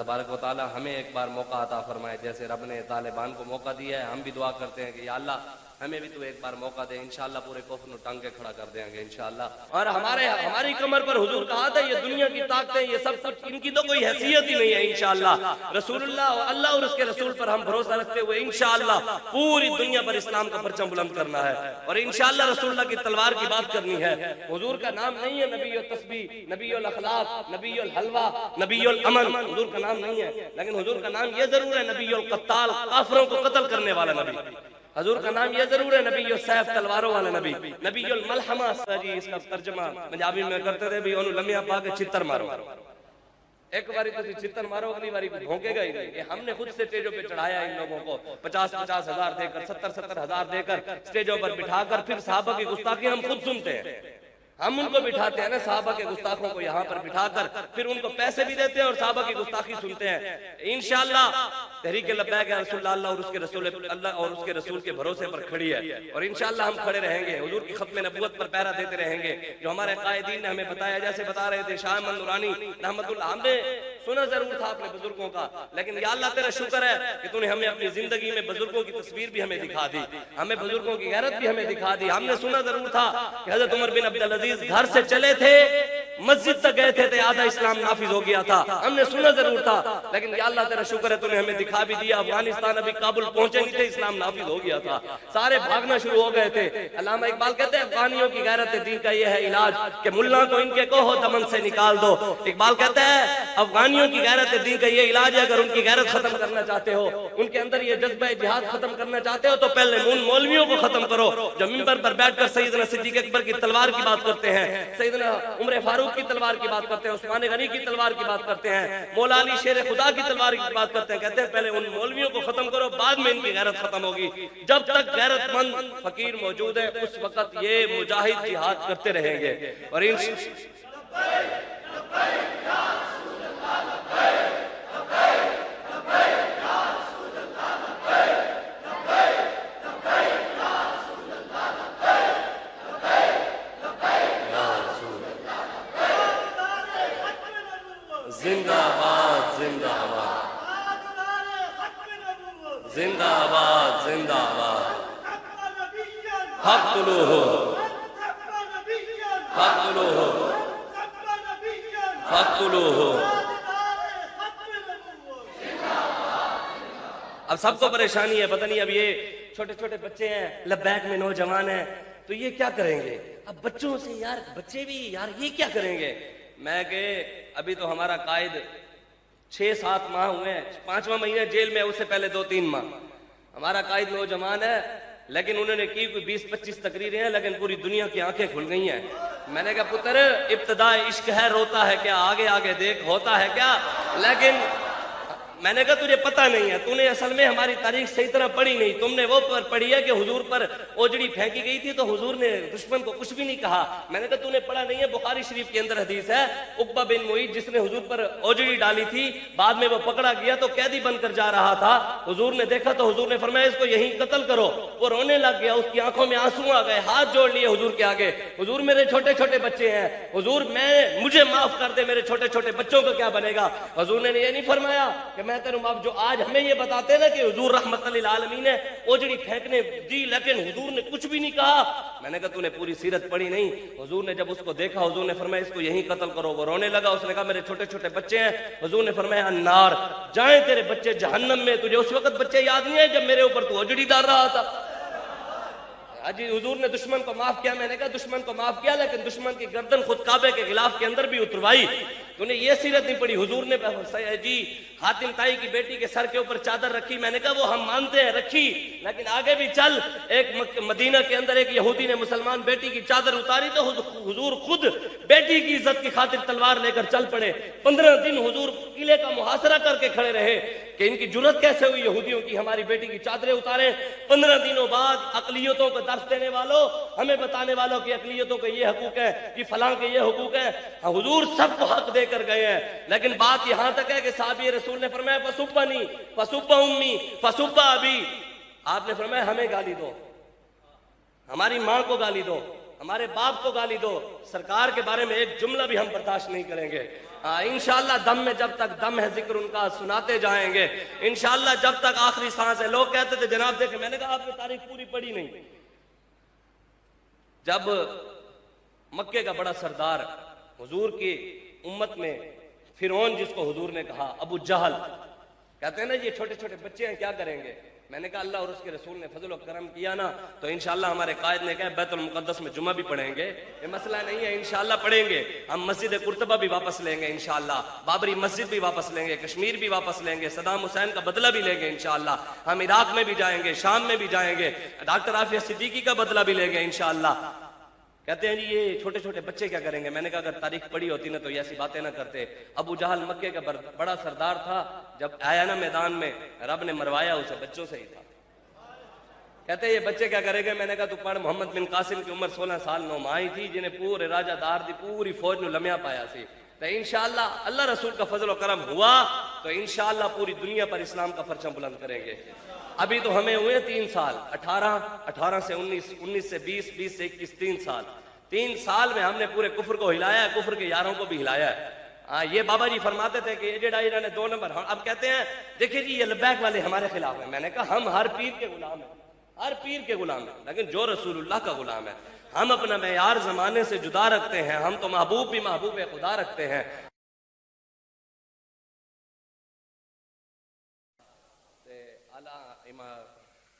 तबारक व तआला हमें एक बार मौका अता फरमाए, जैसे रब ने तालिबान को मौका दिया है। हम भी दुआ करते हैं कि या अल्लाह हमें भी तो एक बार मौका दे, इंशाअल्लाह पूरे कुफ्र को टांग के खड़ा कर देंगे इंशाअल्लाह। और हमारी कमर पर हुजूर का हाथ है, ये दुनिया की ताकतें ये सब कुछ इनकी तो कोई हैसियत ही नहीं है इंशाअल्लाह। रसूलुल्लाह और अल्लाह और उसके रसूल पर हम भरोसा रखते हुए इंशाअल्लाह पूरी दुनिया पर इस्लाम का परचम बुलंद करना है और इंशाअल्लाह रसूलुल्लाह की तलवार की बात करनी है। हुजूर का नाम नहीं है नबीउल तस्बीह, नबीउल अखलाक, नबीउल हलवा, नबीउल अमन, हुजूर का नाम नहीं है, लेकिन हुजूर का नाम ये जरूर है नबीउल कत्ताल, काफिरों को कत्ल करने वाला नबी। हुजूर का नाम ये जरूर है नबीउल सैफ, तलवारों वाला नबी, नबीउल मलहमा। जी इसका तर्जुमा पंजाबी में करते थे भी ओनू लम्या पा के चित्तर मारो। एक बारी तो चित्तर मारो, अगली बारी भौंकेगा ही नहीं। हमने खुद से स्टेजों पे चढ़ाया इन लोगों को 50-50 हजार देकर, 70-70 हजार देकर स्टेजों पर बिठाकर, फिर सहाबा की गुस्ताखी हम खुद सुनते हैं। हम उनको बिठाते हैं ना, सहाबा के गुस्ताखों को यहाँ पर बिठाकर, फिर उनको पैसे भी देते हैं और सहाबा की गुस्ताखी सुनते हैं। इंशाअल्लाह तहरीक लब्बैक या रसूलुल्लाह अल्लाह और उसके रसूल अल्लाह और उसके रसूल के भरोसे पर खड़ी है और इंशाअल्लाह हम खड़े रहेंगे। हुजूर की खत्म नबूवत पर पहरा देते रहेंगे जो हमारे कायदीन ने हमें बताया। जैसे बता रहे थे शाह अहमद नूरानी रहमतुल्लाह, हमने सुना जरूर था अपने बुजुर्गों का, लेकिन या अल्लाह तेरा शुक्र है कि तूने हमें अपनी जिंदगी में बुजुर्गों की तस्वीर भी हमें दिखा दी, हमें बुजुर्गों की गैरत भी हमें दिखा दी। हमने सुना जरूर था कि हजरत उमर बिन अब्दुल अजीज घर से चले थे, मस्जिद तक गए थे आधा इस्लाम नाफिज हो गया था, हमने सुना जरूर था, लेकिन या अल्लाह तेरा शुक्र है तूने हमें दिखा भी दिया। अफगानिस्तान अभी काबुल पहुंचे नहीं थे, इस्लाम नाफिज हो गया था, सारे भागना शुरू हो गए थे। अल्लामा इकबाल कहते हैं अफगानियों की गैरत दीन का ये है इलाज कि मुल्ला को इनके कहो दमन से निकाल दो। इकबाल कहता है अफगानियों की गैरत दीन का ये इलाज है, अगर उनकी गैरत खत्म करना चाहते हो, उनके अंदर ये जज्बा जिहाद खत्म करना चाहते हो, तो पहले उन मौलवियों को खत्म करो जो मिंबर पर बैठकर सैयदना सिद्दीक अकबर की तलवार की बात करते हैं, सैयदना उमर फारूक की तलवार की बात करते हैं, उस्मान गनी की तलवार की बात करते हैं, मौला अली शेर खुदा की तलवार की बात करते हैं। कहते हैं पहले उन मौलवियों को खत्म करो, बाद में इनकी गैरत खत्म होगी। जब तक गैरतमंद फकीर मौजूद है उस वक्त ये मुजाहिद जिहाद करते रहेंगे। और जिंदाबाद जिंदाबाद जिंदाबाद जिंदाबाद फक्तुलूहु फक्तुलूहु फक्तुलूहु। अब सबको परेशानी है, पता नहीं अब ये छोटे छोटे बच्चे हैं, लब्बैक में नौजवान हैं, तो ये क्या करेंगे? अब बच्चों से यार, बच्चे भी यार ये क्या करेंगे? मैं कि अभी तो हमारा कायद 6-7 माह हुए हैं, 5वां महीना जेल में, उससे पहले 2-3 माह। हमारा कायद नौजवान है, लेकिन उन्होंने की कोई 20-25 तकरीरें हैं, लेकिन पूरी दुनिया की आंखें खुल गई हैं। मैंने कहा पुत्र इब्तिदा इश्क है, रोता है क्या, आगे आगे देख होता है क्या। लेकिन मैंने कहा तुझे पता नहीं है, तूने असल में हमारी तारीख सही तरह पढ़ी नहीं। तुमने वो पर पढ़ी है कि हुजूर पर ओजड़ी फेंकी गई थी तो हुजूर ने दुश्मन को कुछ भी नहीं कहा। मैंने कहा तूने पढ़ा नहीं है, बुखारी शरीफ के अंदर हदीस है, उकबा बिन मुईद जिसने हुजूर पर ओजड़ी डाली थी, बाद में वो पकड़ा गया तो कैदी बनकर जा रहा था, हुजूर ने देखा तो हुजूर ने फरमाया इसको यहीं कत्ल करो। वो रोने लग गया, उसकी आंखों में आंसू आ गए, हाथ जोड़ लिए हुजूर के आगे, हुजूर मेरे छोटे छोटे बच्चे हैं, हुजूर मुझे माफ कर दे, मेरे छोटे छोटे बच्चों का क्या बनेगा। हुजूर ने ये नहीं फरमाया कि मैं तेरे माफ, जो आज हमें ये बताते ना कि हुजूर रहमतुल लिल आलमीन है ओजड़ी फेंकने दी, लेकिन हुजूर ने कुछ भी नहीं कहा। मैंने कहा तूने पूरी सीरत पढ़ी नहीं। हुजूर ने जब उसको देखा, हुजूर ने फरमाया इसको यहीं कत्ल करो। वो रोने लगा, उसने कहा मेरे छोटे छोटे बच्चे हैं। हुजूर ने फरमाया अन्नार, जाए तेरे बच्चे जहन्नम में। तुझे उस वक्त बच्चे याद नहीं है जब मेरे ऊपर तू ओजड़ी डाल रहा था। आज हुजूर ने दुश्मन को माफ किया। मैंने कहा दुश्मन को माफ किया, लेकिन दुश्मन की गर्दन खुद काबे के खिलाफ के अंदर भी उतरवाई। तूने ये सीरत नहीं पढ़ी। हुजूर ने जी हातिम ताई की बेटी के सर के ऊपर चादर रखी। मैंने कहा वो हम मानते हैं रखी, लेकिन आगे भी चल। एक मदीना के अंदर एक यहूदी ने मुसलमान बेटी की चादर उतारी तो हुजूर खुद बेटी की इज्जत की खातिर तलवार लेकर चल पड़े। 15 दिन हुजूर किले का मुहासरा करके खड़े रहे कि इनकी जुर्रत कैसे हुई यहूदियों की हमारी बेटी की चादरें उतारे। 15 दिनों बाद अकलियतों को दर्श देने वालों, हमें बताने वालों की अकलियतों के ये हकूक है, कि फलां के ये हकूक है। हुजूर सबको हक देकर गए हैं, लेकिन बात यहां तक है कि साहब रसूल ने फरमाया फसुब्बनी फसुब्बा उम्मी फसुब्बा अबी। आपने फरमाया हमें गाली दो, हमारी मां को गाली दो, हमारे बाप को गाली दो, सरकार के बारे में एक जुमला भी हम बर्दाश्त नहीं करेंगे। इंशाअल्लाह दम में जब तक दम है जिक्र उनका सुनाते जाएंगे इंशाअल्लाह, जब तक आखिरी सांस है। लोग कहते थे जनाब देखे, मैंने कहा आपने तारीख पूरी पढ़ी नहीं। जब मक्के का बड़ा सरदार हुजूर की उम्मत में फिरौन, जिसको हुजूर ने कहा अबू जहल, कहते हैं ना ये छोटे छोटे बच्चे हैं क्या करेंगे। मैंने कहा अल्लाह और उसके रसूल ने फजल और करम किया ना तो इंशाअल्लाह हमारे कायद ने कहा बैतुल मुकद्दस में जुमा भी पढ़ेंगे, ये मसला नहीं है, इंशाअल्लाह पढ़ेंगे। हम मस्जिद कुर्तबा भी वापस लेंगे इंशाअल्लाह, बाबरी मस्जिद भी वापस लेंगे, कश्मीर भी वापस लेंगे, सदाम हुसैन का बदला भी लेंगे इंशाअल्लाह। हम इराक में भी जाएंगे, शाम में भी जाएंगे, डॉक्टर आफिया सिद्दीकी का बदला भी लेंगे इंशाअल्लाह। कहते हैं जी ये छोटे छोटे बच्चे क्या करेंगे। मैंने कहा अगर तारीख पढ़ी होती ना तो ये ऐसी बातें ना करते। अबू जहल मक्के का बड़ा सरदार था, जब आया ना मैदान में रब ने मरवाया उसे बच्चों से ही था। कहते हैं ये बच्चे क्या करेंगे। मैंने कहा तू पढ़, मोहम्मद बिन कासिम की उम्र 16 साल 9 माह थी, जिन्हें पूरे राजादार दी पूरी फौज ने लम्या पाया सी। तो इंशाअल्लाह अल्लाह रसूल का फजल और करम हुआ तो इंशाअल्लाह पूरी दुनिया पर इस्लाम का परचम बुलंद करेंगे। अभी तो हमें हुए 3 साल, 18 से 19, 19 से 20, 20 से 21, 3 साल। 3 साल में हमने पूरे कुफर को हिलाया है, कुफर के यारों को भी हिलाया है। ये बाबा जी फरमाते थे कि एजेड आयरा ने 2 नंबर। अब कहते हैं देखिए जी ये लब्बैक वाले हमारे खिलाफ है। मैंने कहा हम हर पीर के गुलाम हैं, हर पीर के गुलाम हैं, लेकिन जो रसूलुल्लाह का गुलाम है हम अपना मेयार जमाने से जुदा रखते हैं। हम तो महबूब भी महबूब खुदा रखते हैं।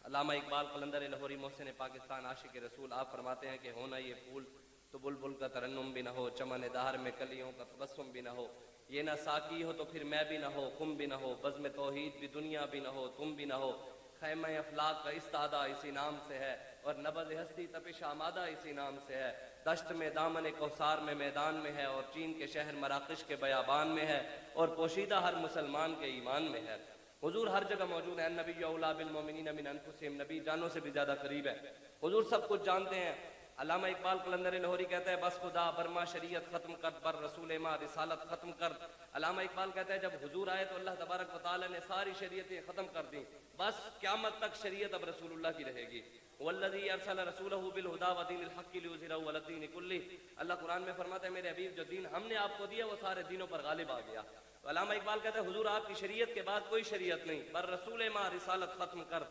अल्लामा इकबाल कलंदर लाहौरी मोहसिन पाकिस्तान आशिक रसूल, आप फरमाते हैं कि होना ये फूल तो बुलबुल का तरन्नुम भी ना हो, चमन दहर में कलियों का तबस्सुम भी ना हो, ये ना साकी हो तो फिर मैं भी ना हो, खुम भी ना हो, बज़्म तौहीद भी दुनिया भी ना हो, तुम भी ना हो, खैमा अफलाक का इस्तादा इसी नाम से है और नबज़ हस्ती तपिश आमादा इसी नाम से है। दश्त में दामन कौसार में मैदान में है और चीन के शहर मराकश के बयाबान में है और पोशीदा हर मुसलमान के ईमान में है। हुजूर हर जगह मौजूद है। नबी औला बिल मोमिनीन मिन अनफुसिहिम, नबी जानों से भी ज्यादा करीब है। हुजूर सब कुछ जानते हैं। अल्लामा इकबाल कलंदर लाहौरी कहता है बस खुदा बरमा शरीयत खत्म कर, बर रसूल मा रिसालत खत्म कर। अल्लामा इकबाल कहता है जब हुजूर आए तो अल्लाह तबारक व तआला ने सारी शरीयतें खत्म कर दी, बस क़यामत तक शरीयत अब रसूलुल्लाह की रहेगी। वल्लज़ी अरसल रसूलहु बिल हुदा व दीनिल हक़्क़ि लियुज़हिरहु अला दीनि कुल्लिहि। अल्लाह कुरान में फरमाता है मेरे हबीब जो दीन हमने आपको दिया वो सारे दीनों पर गालिब आ गया। तो अल्लामा इकबाल कहता है हुजूर आपकी शरीयत के बाद कोई शरीयत नहीं, बर रसूल मा रिसालत खत्म कर।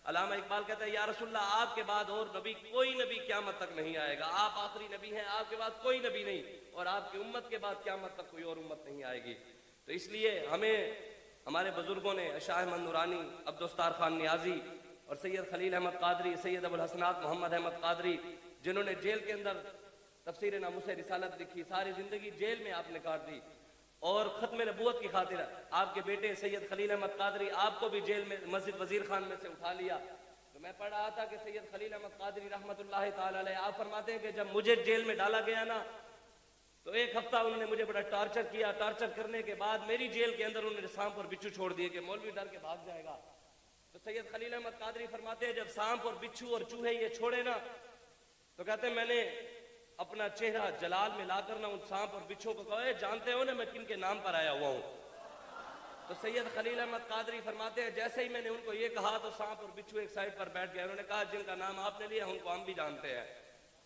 अल्लामा इकबाल कहता है या रसूलल्लाह आपके बाद और नबी कोई नबी क़यामत तक नहीं आएगा, आप आखिरी नबी हैं, आपके बाद कोई नबी नहीं और आपकी उम्मत के बाद क़यामत तक कोई और उम्मत नहीं आएगी। तो इसलिए हमें हमारे बुजुर्गों ने शाह अहमद नूरानी, अब्दुस्तार खान नियाजी और सैयद खलील अहमद कादरी, सैयद अबुल हसनात मोहम्मद अहमद कादरी, जिन्होंने जेल के अंदर तफसीर नामुस रिसालत लिखी, सारी जिंदगी जेल में आपने काट दी और खत्म नबूवत की खातिर आपके बेटे सैयद खलील अहमद कादरी आपको भी जेल में मस्जिद वजीर खान में से उठा लिया। तो मैं पढ़ रहा था कि सैयद खलील अहमद कादरी रहमतुल्लाह ताला अलैह आप फरमाते हैं कि जब मुझे जेल में डाला गया ना तो 1 हफ्ता उन्होंने मुझे बड़ा टॉर्चर किया। टॉर्चर करने के बाद मेरी जेल के अंदर उन्होंने सांप और बिच्छू छोड़ दिए कि मौलवी डर के भाग जाएगा। तो सैयद खलील अहमद कादरी फरमाते हैं जब सांप और बिच्छू और चूहे ये छोड़े ना तो कहते हैं मैंने अपना चेहरा जलाल में लाकर ना उन सांप और बिच्छू को कहा जानते हो ना मैं किन के नाम पर आया हुआ हूँ। तो सैयद खलील अहमद कादरी फरमाते हैं जैसे ही मैंने उनको ये कहा तो सांप और बिच्छू एक साइड पर बैठ गए। उन्होंने कहा जिनका नाम आपने लिया उनको हम भी जानते हैं।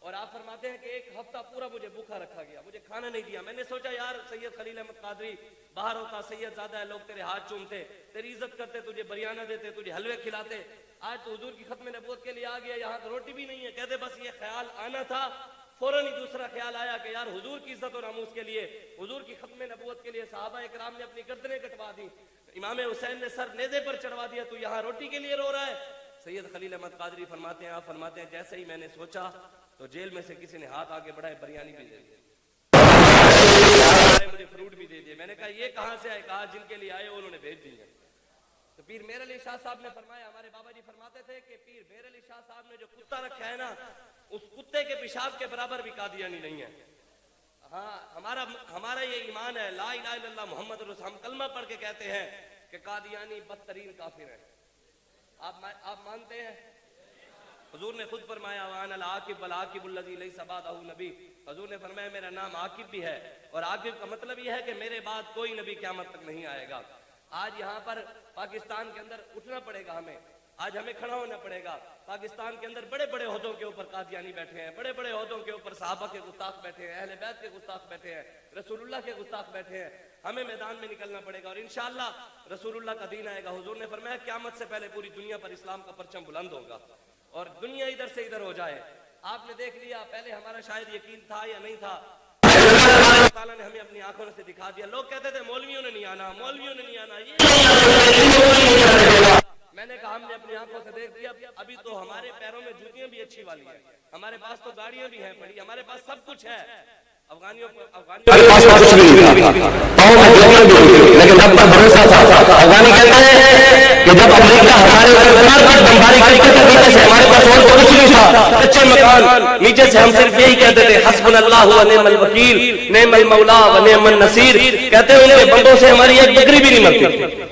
और आप फरमाते हैं कि 1 हफ्ता पूरा मुझे भूखा रखा गया, मुझे खाना नहीं दिया। मैंने सोचा यार सैयद खलील अहमद कादरी बाहर होता सैयद ज़्यादा है, लोग तेरे हाथ चूमते, तेरी इज्जत करते, तुझे बरियाना देते, तुझे हलवे खिलाते। आज तो हुजूर की खत्म नबूवत के लिए आ गया, यहाँ तो रोटी भी नहीं है। कहते बस ये ख्याल आना था, फौरन ही दूसरा ख्याल आया कि यार हुजूर की इज्जत और नामूस के लिए, हुजूर की खत्म नबूवत के लिए सहाबा इकराम ने अपनी गर्दनें कटवा दी, इमाम हुसैन ने सर नेज़े पर चढ़वा दिया, तू यहाँ रोटी के लिए रो रहा है। सैयद खलील अहमद कादरी फरमाते हैं, आप फरमाते हैं जैसे ही मैंने सोचा तो जेल में से किसी ने हाथ आगे बढ़ाए, बिरयानी भी दे दी, मुझे फ्रूट भी दे दिए। मैंने कहा ये कहाँ से आए? कहा जिनके लिए आए उन्होंने भेज दिए। तो पीर मेर अली शाह साहब ने फरमाया, हमारे बाबा जी फरमाते थे कि पीर मेर अली शाह साहब ने जो कुत्ता रखा है ना उस कुत्ते के पेशाब के बराबर भी कादियानी नहीं है। हाँ हमारा ये ईमान है, ला इलाहा इल्लल्लाह मुहम्मद रसूल। हम कलमा पढ़ के कहते हैं कि कादियानी बदतरीन काफिर है। आप मानते हैं? हुजूर ने खुद फरमाया वान आकिब वल आकिबुल्लज़ी लैसा बअदहु नबी। हुजूर ने फरमाया मेरा नाम आकिब भी है और आकिब का मतलब यह है कि मेरे बाद कोई नबी क़यामत तक नहीं आएगा। आज यहाँ पर पाकिस्तान के अंदर उठना पड़ेगा हमें। آج ہمیں کھڑا ہونا پڑے گا. پاکستان کے اندر بڑے بڑے عہدوں کے اوپر قادیانی بیٹھے ہیں, بڑے بڑے عہدوں کے اوپر صحابہ کے گستاخ بیٹھے ہیں, اہل بیت کے گستاخ بیٹھے ہیں, رسول اللہ کے گستاخ بیٹھے ہیں. ہمیں میدان میں نکلنا پڑے گا اور انشاءاللہ رسول اللہ کا دین آئے گا. حضور نے فرمایا قیامت سے پہلے پوری دنیا پر اسلام کا پرچم بلند ہوگا اور دنیا ادھر سے ادھر ہو جائے. آپ نے دیکھ لیا, پہلے ہمارا شاید یقین تھا یا نہیں تھا, اللہ تعالیٰ نے ہمیں اپنی آنکھوں سے دکھا دیا. لوگ کہتے تھے مولویوں نے نہیں آنا, مولویوں نے نہیں آنا, میں نے کہا ہم نے اپنی آنکھوں سے دیکھ دیا. ابھی تو ہمارے پیروں میں جوتیاں بھی اچھی والی ہیں, ہمارے پاس تو گاڑیاں بھی ہیں پڑی, ہمارے پاس سب کچھ ہے. افغانیوں لیکن رب پر بھروسہ تھا. افغانی کہتا ہے کہ جب امریکہ ہمارے بمباری کرتے تھے ہمارے پاس اور کچھ نہیں تھا, اچھے مکان نیچے سے ہم صرف یہی کہتے تھے حسبنا اللہ و نعم الوکیل نعم المولا و نعم النصیر. کہتے ہیں ان کے بندوں سے ہماری ایک بکری بھی نہیں مرتی.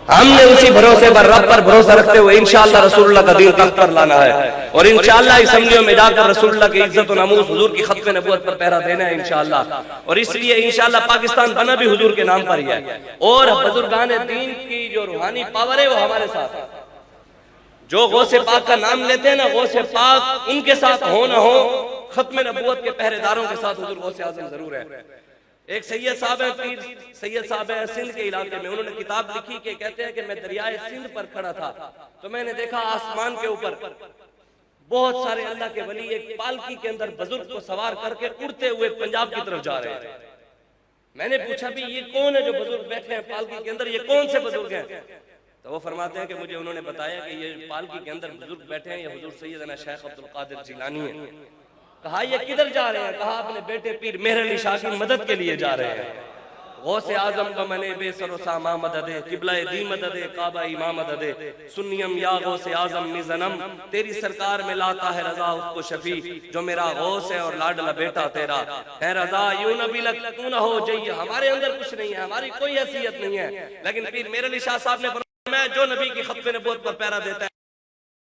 ہم نے اسی بھروسے پر رب پر بھروسہ رکھتے ہوئے انشاءاللہ رسول اللہ کا دین تخت پر لانا ہے اور انشاءاللہ اسمبلیوں میں جا کر رسول اللہ کی عزت و ناموس حضور کی ختم نبوت پر پہرا دینا ہے انشاءاللہ. اور اس لیے انشاءاللہ پاکستان بنا بھی حضور کے نام پر ہی ہے اور بزرگان دین کی جو روحانی پاور ہے وہ ہمارے ساتھ ہے. جو غوث پاک کا نام لیتے ہیں نا, غوث پاک ان کے ساتھ ہو نہ ہو, ختم نبوت کے پہرے داروں کے ساتھ حضور غوث اعظم ضرور ہے. ایک سید صاحب ہیں, پیر سید صاحب ہیں سندھ کے علاقے میں, انہوں نے کتاب لکھی کہ کہتے ہیں کہ میں دریائے سندھ پر کھڑا تھا تو میں نے دیکھا آسمان کے اوپر بہت سارے اللہ کے ولی ایک پالکی کے اندر بزرگ کو سوار کر کے اڑتے ہوئے پنجاب کی طرف جا رہے ہیں. میں نے پوچھا بھی یہ کون ہے جو بزرگ بیٹھے ہیں پالکی کے اندر, یہ کون سے بزرگ ہیں؟ تو وہ فرماتے ہیں کہ مجھے انہوں نے بتایا کہ یہ پالکی کے اندر بزرگ بیٹھے ہیں, یہ حضور سیدنا شیخ عبد القادر جیلانی ہیں. کہا یہ کدھر جا رہے ہیں؟ کہا اپنے بیٹے پیر مہر علی شاہ کی مدد کے لیے جا رہے ہیں. غوث اعظم کا منے بے سر و ساما مدد ہے, قبلہ دی مدد ہے, کعبہ امام مدد ہے, سنیم یا غوث اعظم میزنم, تیری سرکار میں لاتا ہے رضا اس کو شفیع, جو میرا غوث ہے اور لاڈلا بیٹا تیرا ہے رضا, یوں نبی لگ تو نہ ہو جائیے. ہمارے اندر کچھ نہیں ہے, ہماری کوئی حیثیت نہیں ہے, لیکن پیر مہر علی شاہ صاحب نے فرمایا جو نبی کی ختم نبوت پر پیرا دیتا ہے